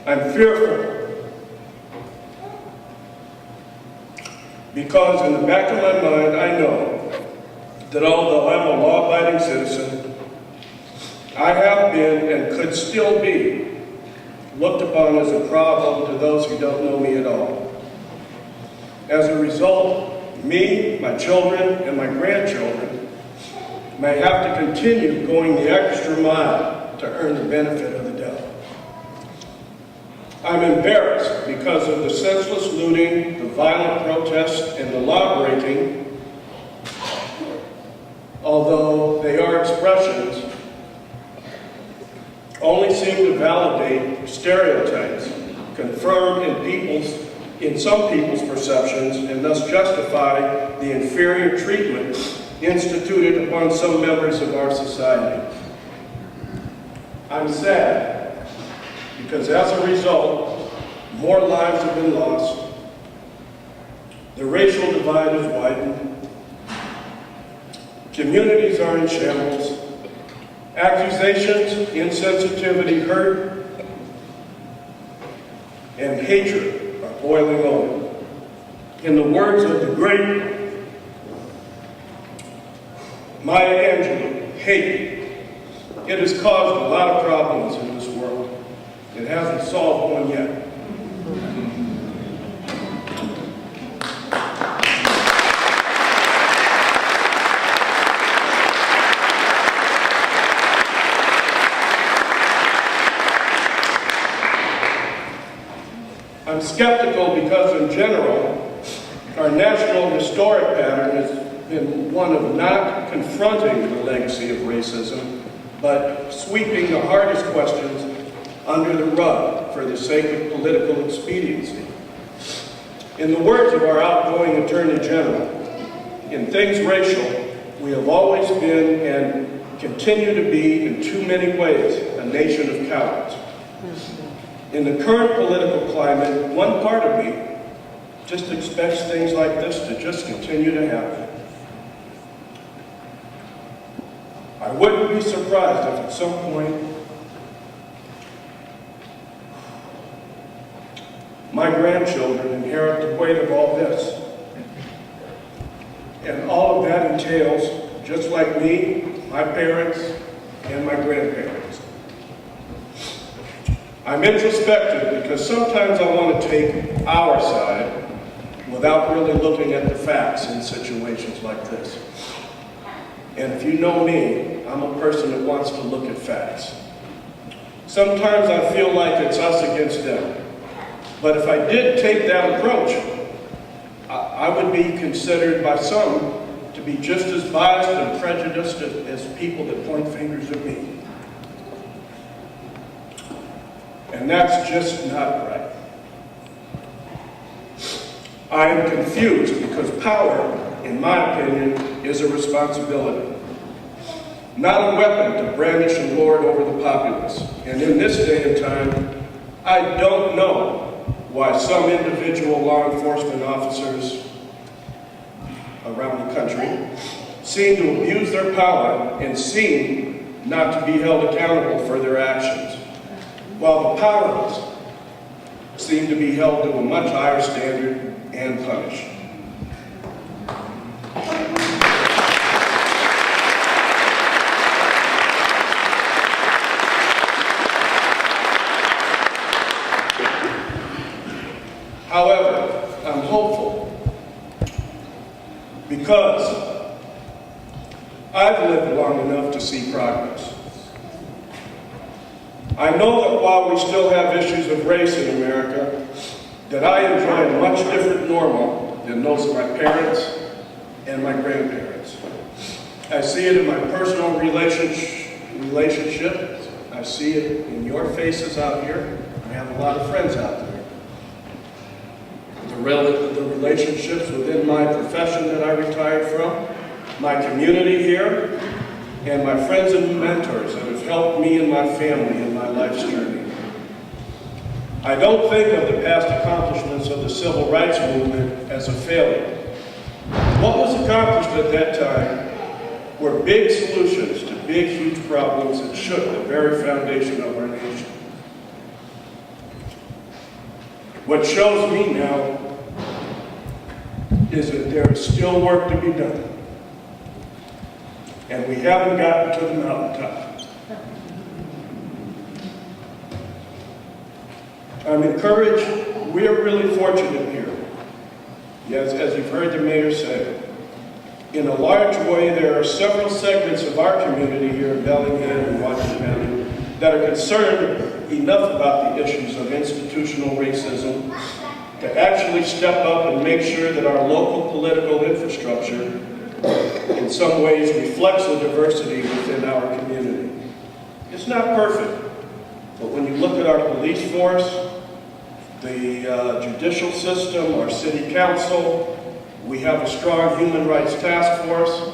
I'm fearful because in the back of my mind I know that although I'm a law-abiding citizen, I have been and could still be looked upon as a problem to those who don't know me at all. As a result, me, my children, and my grandchildren may have to continue going the extra mile to earn the benefit of the doubt. I'm embarrassed because of the senseless looting, the violent protests, and the law-breaking, although they are expressions, only seem to validate stereotypes confirmed in some people's perceptions and thus justify the inferior treatment instituted upon some members of our society. I'm sad because as a result, more lives have been lost, the racial divide has widened, communities are in shambles, accusations, insensitivity, hurt, and hatred are boiling over. In the words of the great Maya Angelou, hate, it has caused a lot of problems in this world. It hasn't solved one yet. I'm skeptical because, in general, our national historic pattern has been one of not confronting the legacy of racism, but sweeping the hardest questions under the rug for the sake of political expediency. In the words of our outgoing Attorney General, in things racial, we have always been and continue to be, in too many ways, a nation of cowards. In the current political climate, one part of me just expects things like this to just continue to happen. I wouldn't be surprised if at some point my grandchildren inherit the weight of all this. And all of that entails, just like me, my parents, and my grandparents. I'm introspective because sometimes I want to take our side without really looking at the facts in situations like this. And if you know me, I'm a person that wants to look at facts. Sometimes I feel like it's us against them. But if I did take that approach, I would be considered by some to be just as biased and prejudiced as people that point fingers at me. And that's just not right. I am confused because power, in my opinion, is a responsibility, not a weapon to brandish and lord over the populace. And in this day and time, I don't know why some individual law enforcement officers around the country seem to abuse their power and seem not to be held accountable for their actions, while the powerless seem to be held to a much higher standard and punished. However, I'm hopeful because I've lived long enough to see progress. I know that while we still have issues of race in America, that I enjoy a much different normal than those of my parents and my grandparents. I see it in my personal relationship. I see it in your faces out here. I have a lot of friends out there. The relationships within my profession that I retired from, my community here, and my friends and mentors that have helped me and my family in my life's journey. I don't think of the past accomplishments of the civil rights movement as a failure. What was accomplished at that time were big solutions to big, huge problems that shook the very foundation of our nation. What shows me now is that there is still work to be done. And we haven't gotten to the mountaintop. I'm encouraged. We are really fortunate here. Yes, as you've heard the mayor say, in a large way, there are several segments of our community here in Bellingham and Washington County that are concerned enough about the issues of institutional racism to actually step up and make sure that our local political infrastructure in some ways reflects the diversity within our community. It's not perfect, but when you look at our police force, the judicial system, our city council, we have a strong human rights task force,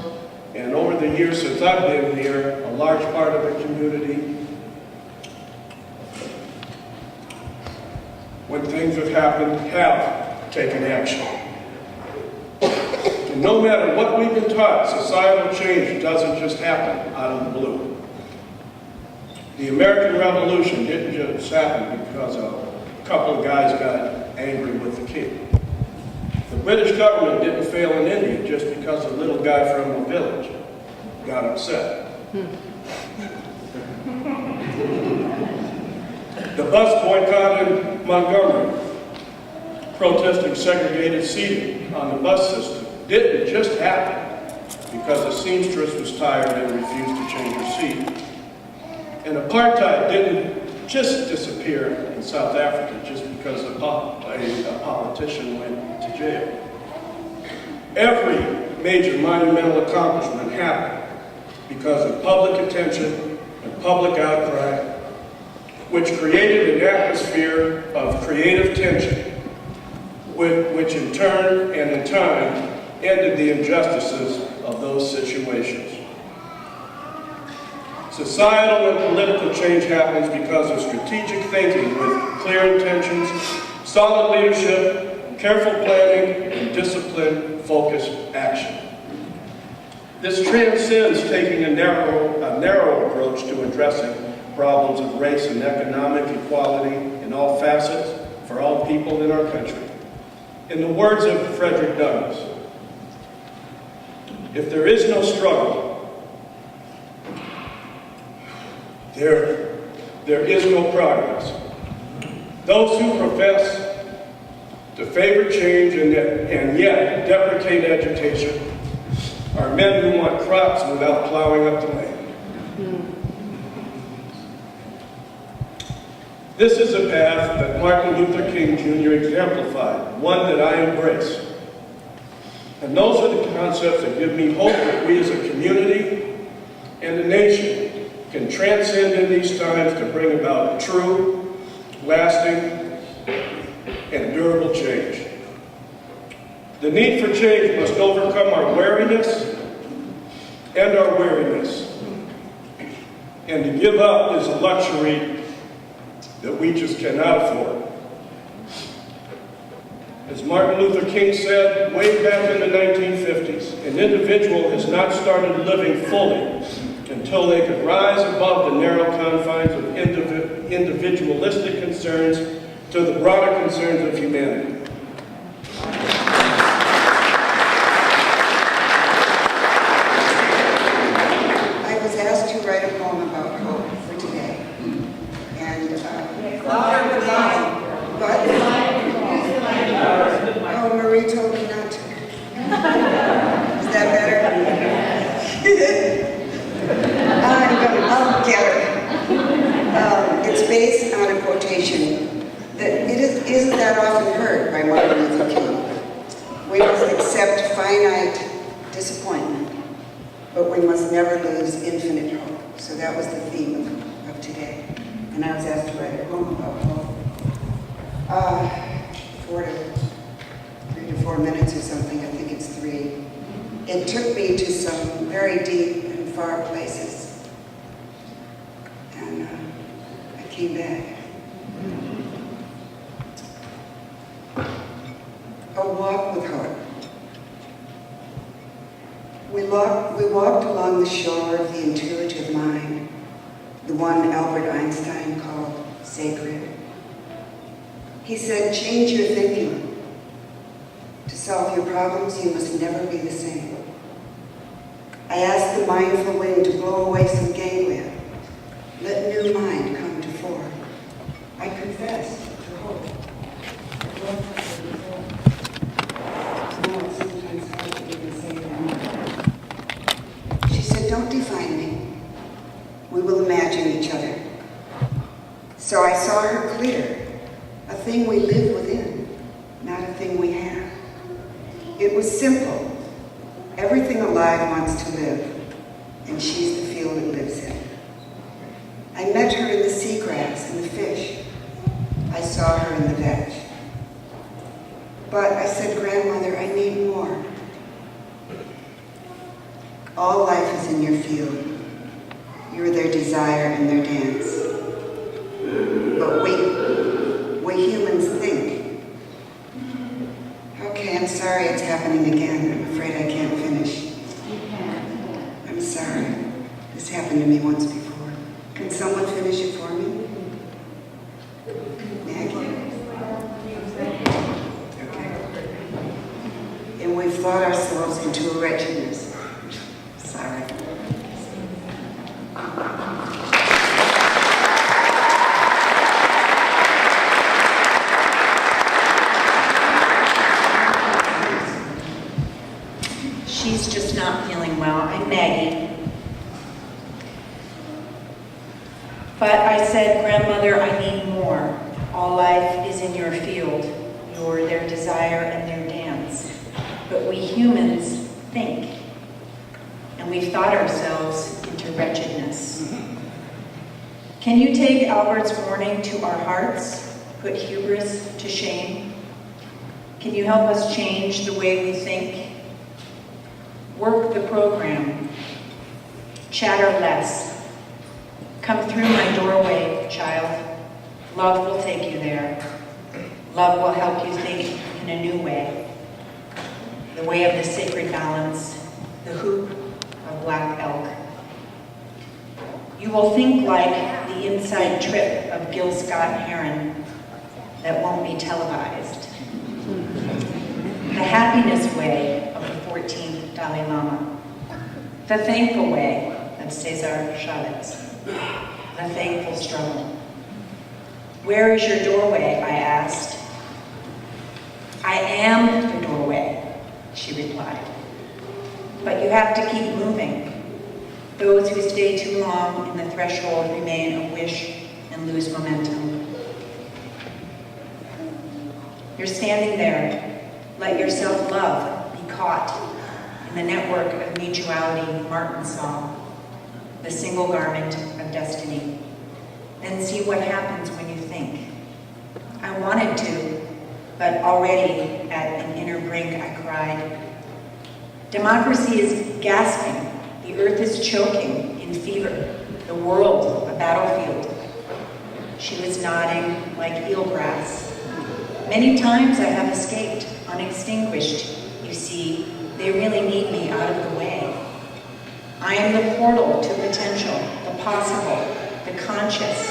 and over the years since I've been here, a large part of the community, when things have happened, have taken action. And no matter what we've been taught, societal change doesn't just happen out of the blue. The American Revolution didn't just happen because a couple of guys got angry with the king. The British government didn't fail in India just because a little guy from a village got upset. The bus boycott in Montgomery, protesting segregated seating on the bus system, didn't just happen because a seamstress was tired and refused to change her seat. And apartheid didn't just disappear in South Africa just because a politician went to jail. Every major monumental accomplishment happened because of public attention and public outcry, which created an atmosphere of creative tension, which in turn and in time ended the injustices of those situations. Societal and political change happens because of strategic thinking with clear intentions, solid leadership, careful planning, and discipline-focused action. This transcends taking a narrow approach to addressing problems of race and economic equality in all facets for all people in our country. In the words of Frederick Douglass, if there is no struggle, there is no progress. Those who profess to favor change and yet deprecate agitation are men who want crops without plowing up the land. This is a path that Martin Luther King Jr. exemplified, one that I embrace. And those are the concepts that give me hope that we as a community and a nation can transcend in these times to bring about true, lasting, and durable change. The need for change must overcome our wariness and our weariness. And to give up is a luxury that we just cannot afford. As Martin Luther King said way back in the 1950s, an individual has not started living fully until they can rise above the narrow confines of individualistic concerns to the broader concerns of humanity. I was asked to write a poem about hope for today. And, oh, Marie told me not to. Is that better? I'll get her. It's based on a quotation that isn't that often heard by Martin Luther King. We must accept finite disappointment, but we must never lose infinite hope. So that was the theme of today. And I was asked to write a poem about hope. 3 to 4 minutes or something, I think it's 3. It took me to some very deep and far places. And I came back. A walk with hope. We walked along the shore of the intuitive mind, the one Albert Einstein called sacred. He said, change your thinking. To solve your problems, you must never be the same. I asked the mindful wind to blow away some ganglia. Let new mind come to fore. I confess to hope. It's sometimes hard to even say that. She said, don't define me. We will imagine each other. So I saw her clear. A thing we live within, not a thing we have. It was simple. Everything alive wants to live, and she's the field it lives in. I met her in the seagrass and the fish. I saw her in the veg. But I said, Grandmother, I need more. All life is in your field. You're their desire and their dance. But we humans think. Okay, I'm sorry it's happening again. I'm afraid I can't finish. I'm sorry. This happened to me once before. Can someone finish it for me? Maggie? Okay. And we've thought ourselves into a wretchedness. Sorry. She's just not feeling well. I'm Maggie. But I said, Grandmother, I need more. All life is in your field. You're their desire and their dance. But we humans think. And we've thought ourselves into wretchedness. Can you take Albert's warning to our hearts? Put hubris to shame? Can you help us change the way we think? Work the program. Chatter less. Come through my doorway, child. Love will take you there. Love will help you think in a new way. The way of the sacred balance, the hoop of black elk. You will think like the inside trip of Gil Scott Heron that won't be televised. The happiness way of the 14th Dalai Lama. The thankful way of Cesar Chavez. The thankful struggle. Where is your doorway, I asked. I am the doorway, she replied. But you have to keep moving. Those who stay too long in the threshold remain a wish and lose momentum. You're standing there. Let your self-love be caught in the network of mutuality Martin saw, the single garment of destiny. Then see what happens when you think. I wanted to, but already at an inner brink I cried. Democracy is gasping. The earth is choking in fever. The world a battlefield. She was nodding like eelgrass. Many times I have escaped, unextinguished. You see, they really need me out of the way. I am the portal to potential, the possible, the conscious.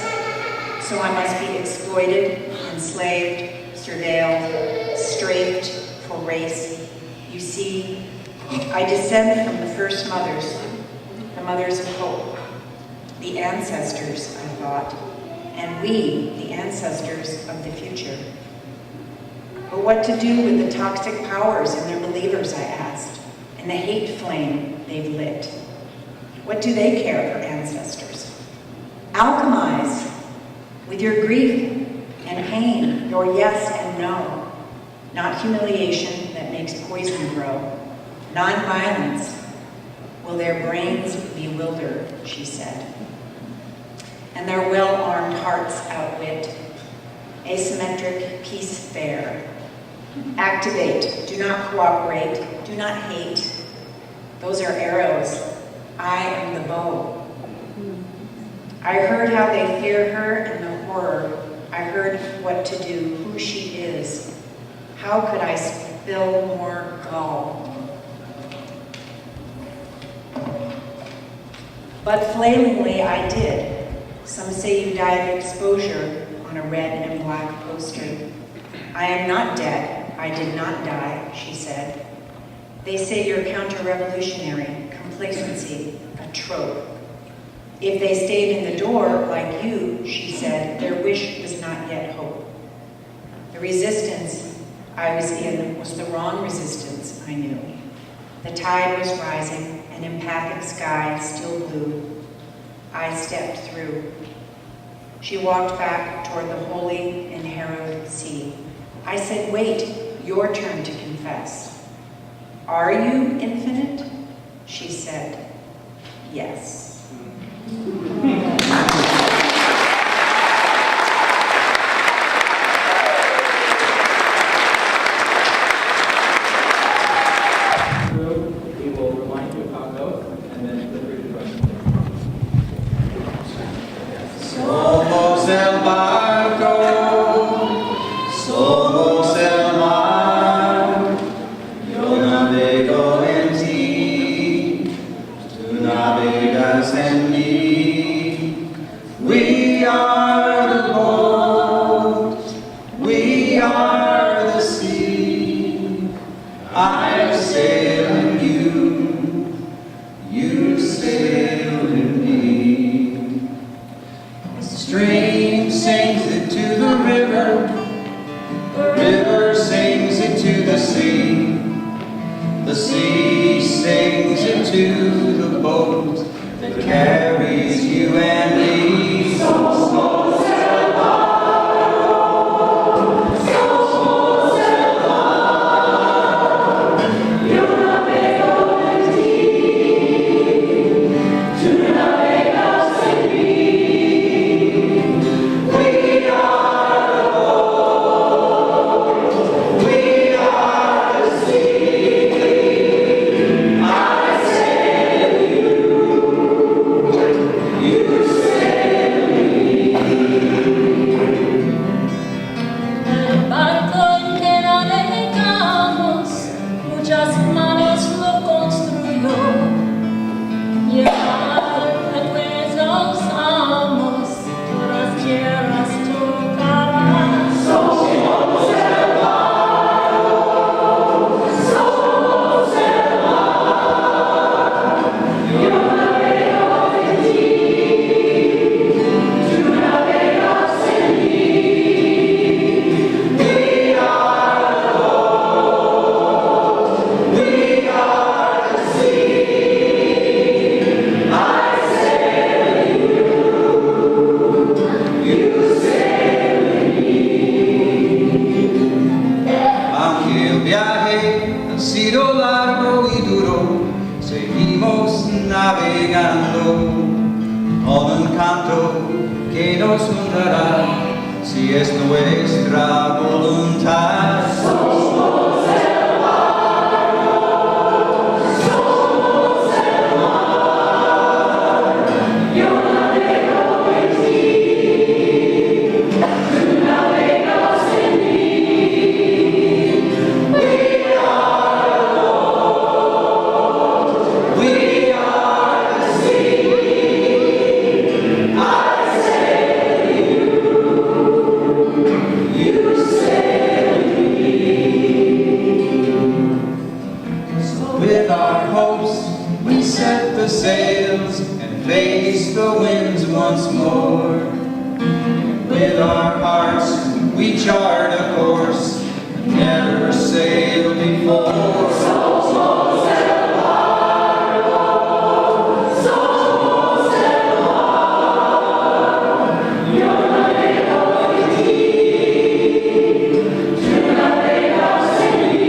So I must be exploited, enslaved, surveilled, strafed for race. You see, I descend from the first mothers, the mothers of hope, the ancestors, I thought, and we, the ancestors of the future. But what to do with the toxic powers and their believers, I asked, and the hate flame they've lit? What do they care for ancestors? Alchemize with your grief and pain, your yes and no, not humiliation that makes poison grow. Non-violence. Will their brains bewilder, she said. And their well-armed hearts outwit. Asymmetric peace fair. Activate, do not cooperate, do not hate. Those are arrows. I am the bow. I heard how they fear her and the horror. I heard what to do, who she is. How could I spill more gall? But flailingly I did. Some say you died of exposure on a red and black poster. I am not dead. I did not die, she said. They say you're counter-revolutionary, complacency, a trope. If they stayed in the door like you, she said, their wish was not yet hope. The resistance I was in was the wrong resistance, I knew. The tide was rising, an empathic sky still blue. I stepped through. She walked back toward the holy and harrowed sea. I said, wait, your turn to confess. Are you infinite? She said, yes. We will remind you of how it goes, and then feel free to join. Somos el barco, somos el mar, yo navego en ti, tú navegas en mí. We are the boat, we are the sea. I sail in you, you sail in me. The stream sings it to the river sings it to the sea sings it to the boat that carries you and me. Somos el barco, somos el mar, yo navego en ti, tú navegas en mí. We are the boat, we are the sea. I sail in you, seguimos navegando. Todo encanto que nos juntará, si es nuestra voluntad. Somos el barco, somos el mar. Yo navego en ti, tú navegas en mí. We are the boat, we are the sea. With our hopes, we set the sails and face the winds once more. With our hearts, we chart a course never sailed before. Somos el barco, somos el mar. Yo navego en ti, tú navegas en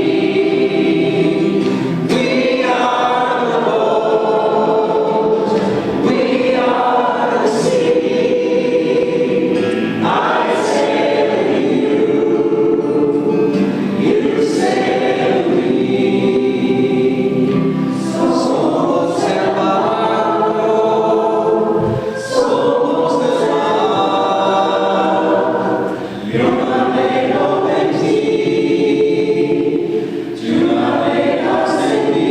mí.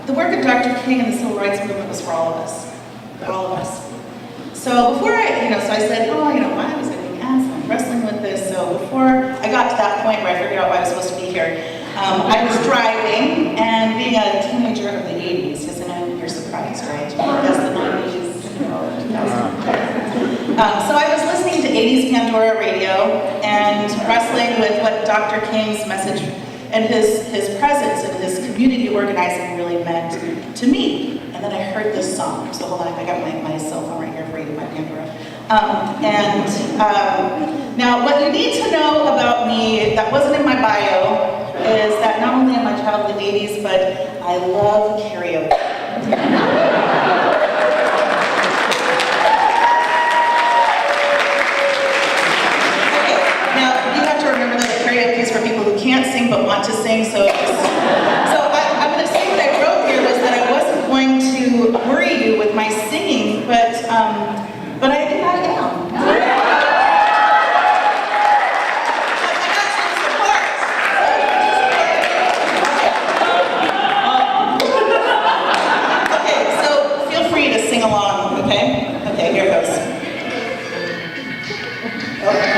The work of Dr. King and the Civil Rights Movement was for all of us. So before so I said, why was I being asked? I'm wrestling with this. So before I got to that point where I figured out why I was supposed to be here, I was driving, and being a teenager of the 80s, isn't you're surprised, right? That's the 90s, 2000. So I was listening to 80s Pandora radio and wrestling with what Dr. King's message and his presence and his community organizing really meant to me. And then I heard this song. So hold on, I got my cell phone right here for you, my Pandora. Now what you need to know about me that wasn't in my bio is that not only am I a child of the 80s, but I love karaoke. Karaoke is for people who can't sing but want to sing. So I'm going to say what I wrote here was that I wasn't going to worry you with my singing, but I think I am. I got some support. Okay, so feel free to sing along. Okay. Okay, here goes. Okay.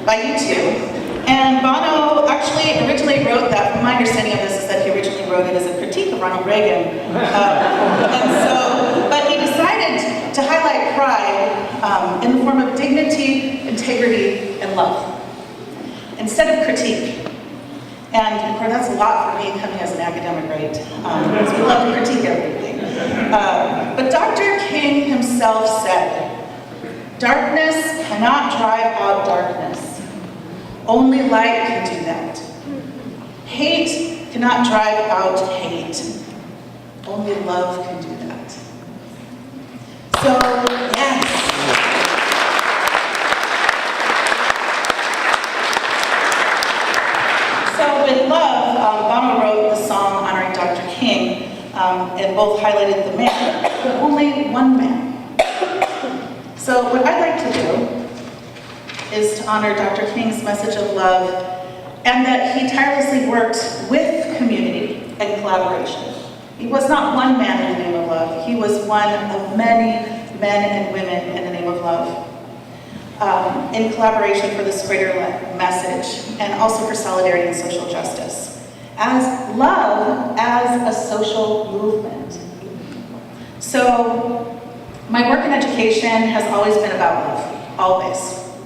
By U2. And Bono actually originally wrote that, from my understanding of this, is that he originally wrote it as a critique of Ronald Reagan. But he decided to highlight pride in the form of dignity, integrity, and love, instead of critique. And of course, that's a lot for me coming as an academic, right? Because we love to critique everything. But Dr. King himself said, "Darkness cannot drive out darkness. Only light can do that. Hate cannot drive out hate. Only love can do that." So, yes. So with love, Obama wrote the song honoring Dr. King, and both highlighted the man, but only one man. So what I'd like to do is to honor Dr. King's message of love, and that he tirelessly worked with community and collaboration. He was not one man in the name of love. He was one of many men and women in the name of love. In collaboration for this greater message, and also for solidarity and social justice. As love as a social movement. So, my work in education has always been about love, always.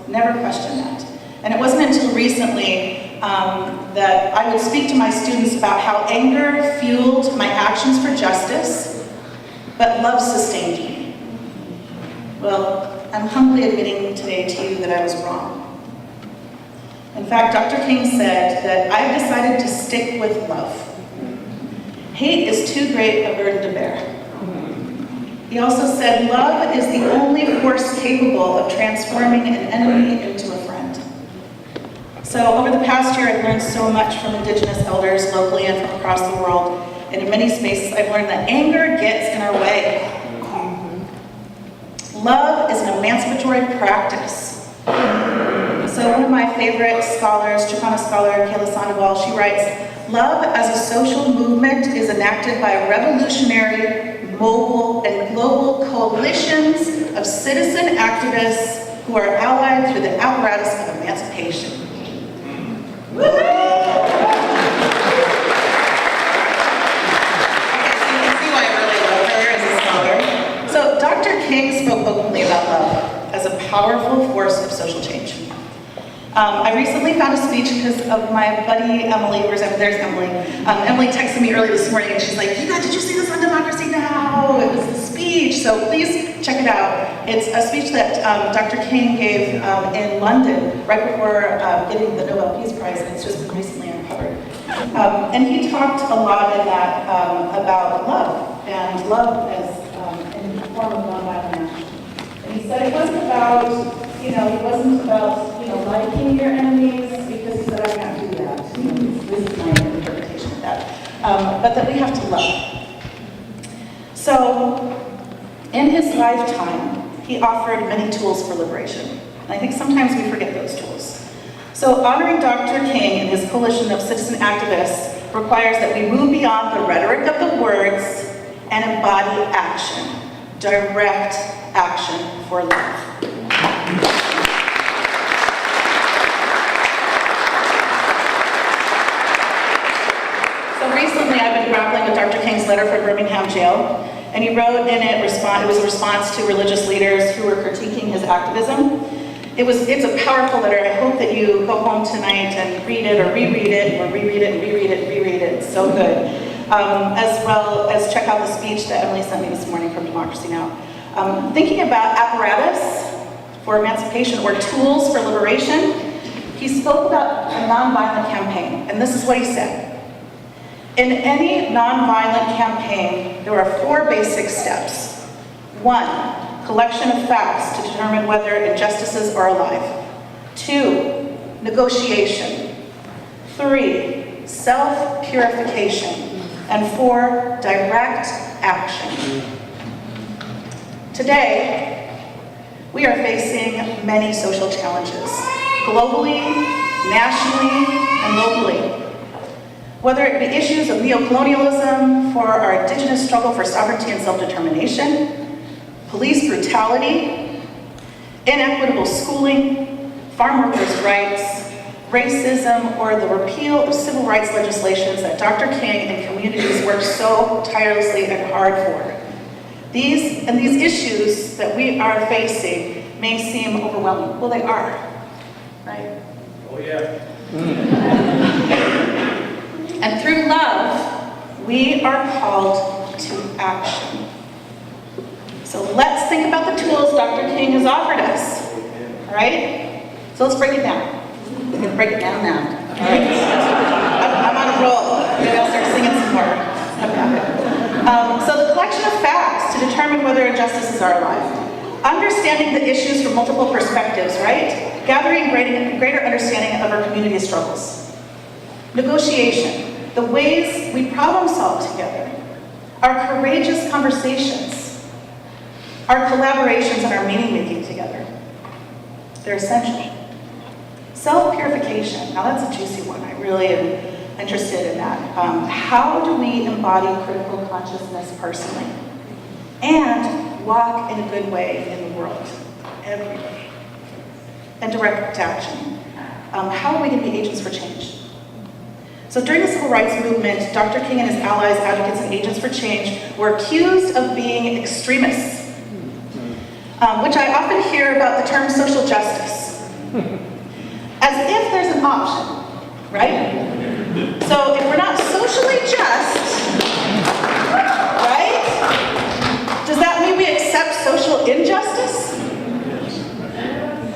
Never questioned that. And it wasn't until recently that I would speak to my students about how anger fueled my actions for justice, but love sustained me. Well, I'm humbly admitting today to you that I was wrong. In fact, Dr. King said that I've decided to stick with love. Hate is too great a burden to bear. He also said love is the only force capable of transforming an enemy into a friend. So over the past year, I've learned so much from Indigenous elders locally and from across the world. And in many spaces, I've learned that anger gets in our way. Love is an emancipatory practice. So one of my favorite scholars, Chicana scholar Kayla Sandoval, she writes, "Love as a social movement is enacted by revolutionary, mobile, and global coalitions of citizen activists who are allied through the apparatus of emancipation." Dr. King spoke openly about love as a powerful force of social change. I recently found a speech because of my buddy Emily. There's Emily. Emily texted me early this morning and she's like, did you see this on Democracy Now? It was a speech, so please check it out. It's a speech that Dr. King gave in London right before getting the Nobel Peace Prize, and it's just been recently uncovered. And he talked a lot in that about love, and love as in the form of nonviolent action. And he said it wasn't about, liking your enemies, because he said, I can't do that. This is my interpretation of that. But that we have to love. So, in his lifetime, he offered many tools for liberation. And I think sometimes we forget those tools. So, honoring Dr. King and his coalition of citizen activists requires that we move beyond the rhetoric of the words and embody action. Direct action for love. So recently I've been grappling with Dr. King's letter from Birmingham jail, and he wrote in it, it was a response to religious leaders who were critiquing his activism. It's a powerful letter. I hope that you go home tonight and read it or reread it or reread it and reread it and reread it. It's so good. As well as check out the speech that Emily sent me this morning from Democracy Now! Thinking about apparatus for emancipation or tools for liberation, he spoke about a nonviolent campaign, and this is what he said. In any nonviolent campaign, there are 4 basic steps. 1, collection of facts to determine whether injustices are alive. 2, negotiation. 3, self-purification. And 4, direct action. Today, we are facing many social challenges, globally, nationally, and locally. Whether it be issues of neocolonialism, for our indigenous struggle for sovereignty and self-determination, police brutality, inequitable schooling, farm workers' rights, racism, or the repeal of civil rights legislations that Dr. King and communities worked so tirelessly and hard for. These issues that we are facing may seem overwhelming. Well, they are, right? Oh, yeah. And through love, we are called to action. So let's think about the tools Dr. King has offered us. All right? So let's break it down. We're going to break it down now. All right? I'm on a roll. Maybe I'll start singing some more. So the collection of facts to determine whether injustices are alive. Understanding the issues from multiple perspectives, right? Gathering greater understanding of our community struggles. Negotiation, the ways we problem solve together. Our courageous conversations. Our collaborations and our meaning making together. They're essential. Self-purification, now that's a juicy one. I really am interested in that. How do we embody critical consciousness personally? And walk in a good way in the world, every day. And direct action. How are we going to be agents for change? So during the Civil Rights Movement, Dr. King and his allies, advocates and agents for change, were accused of being extremists, which I often hear about the term social justice. As if there's an option, right? So if we're not socially just, right? Does that mean we accept social injustice?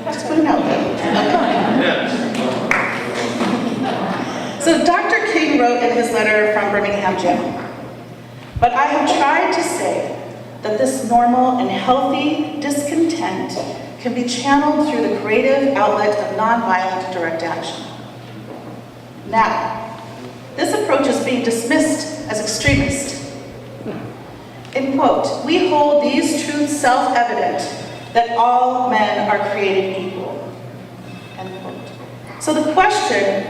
Just put it out there. So Dr. King wrote in his letter from Birmingham jail, "But I have tried to say that this normal and healthy discontent can be channeled through the creative outlet of nonviolent direct action. Now, this approach is being dismissed as extremist. In quote, we hold these truths self-evident that all men are created equal." End quote. So the question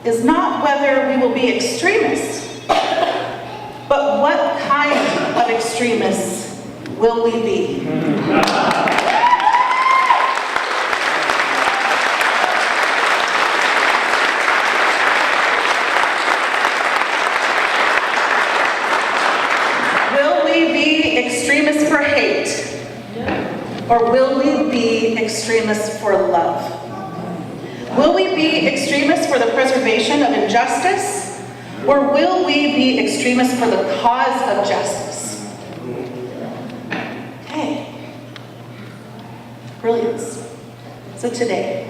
is not whether we will be extremists, but what kind of extremists will we be? Will we be extremists for hate? Or will we be extremists for love? Will we be extremists for the preservation of injustice? Or will we be extremists for the cause of justice? Okay. Brilliance. So today,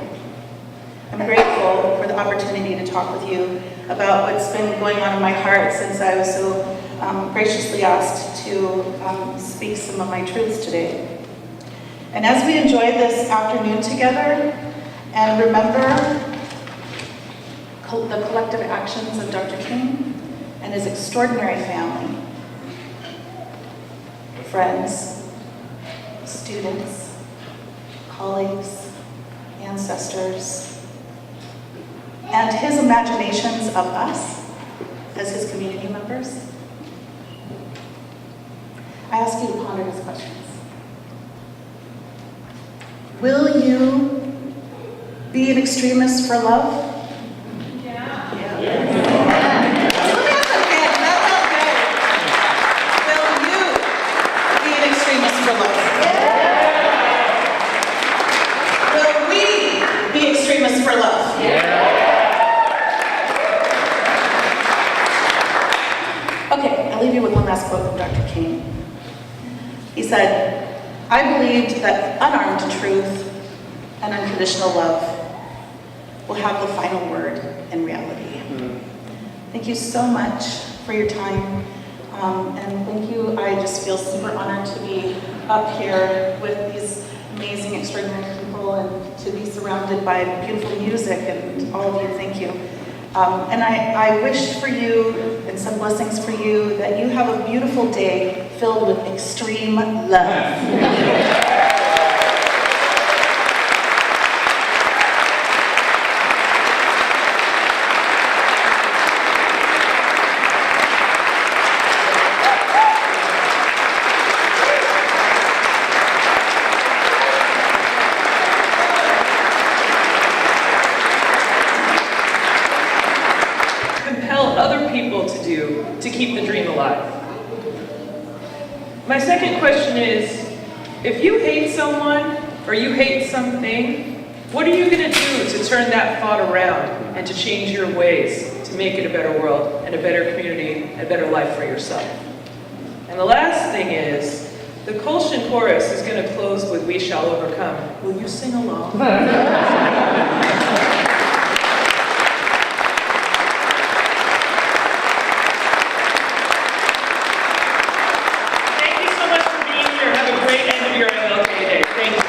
I'm grateful for the opportunity to talk with you about what's been going on in my heart since I was so graciously asked to speak some of my truths today. And as we enjoy this afternoon together and remember the collective actions of Dr. King and his extraordinary family, friends, students, colleagues, ancestors, and his imaginations of us as his community members, I ask you to ponder these questions. Will you be an extremist for love? Yeah. Will you be an extremist for love? Will we be extremists for love? Okay, I'll leave you with one last quote from Dr. King. He said, "I believed that unarmed truth and unconditional love will have the final word in reality." Thank you so much for your time. And thank you. I just feel super honored to be up here with these amazing, extraordinary people and to be surrounded by beautiful music and all of you. Thank you. And I wish for you and some blessings for you that you have a beautiful day filled with extreme love. Compel other people to do to keep the dream alive. My second question is, if you hate someone or you hate something, what are you going to do to turn that thought around and to change your ways to to make it a better world and a better community, a better life for yourself. And the last thing is, the Colshan Chorus is going to close with We Shall Overcome. Will you sing along? Thank you so much for being here. Have a great end of your MLK Day. Thank you.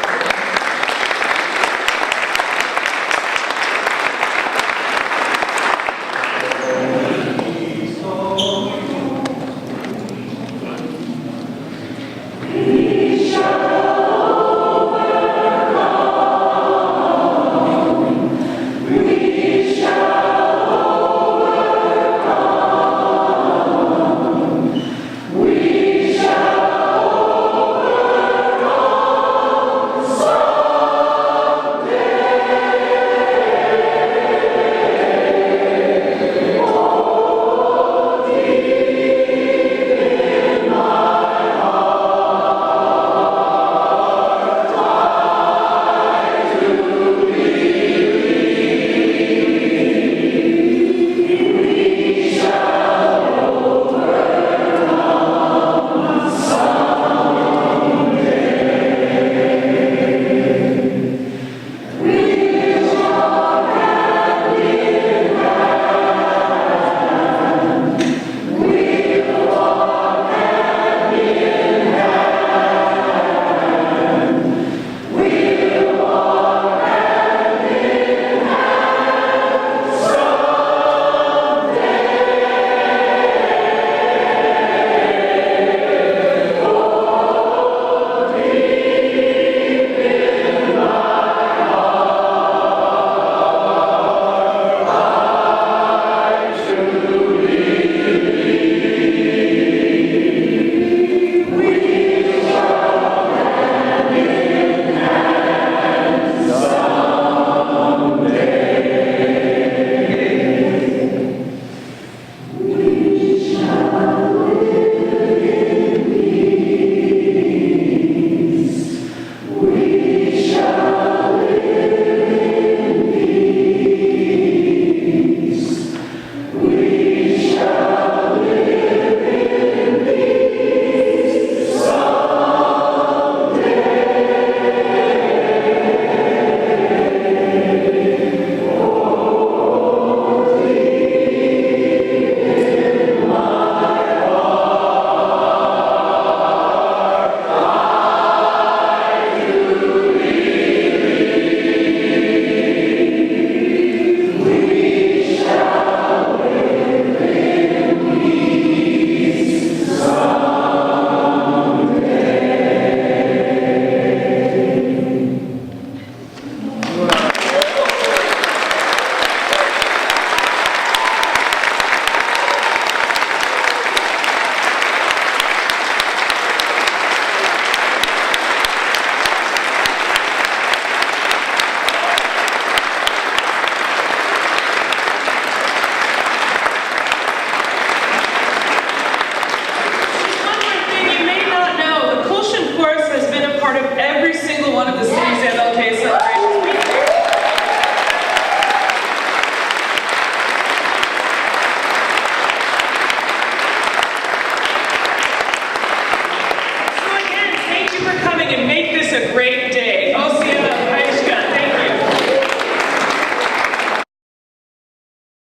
Make this a great day.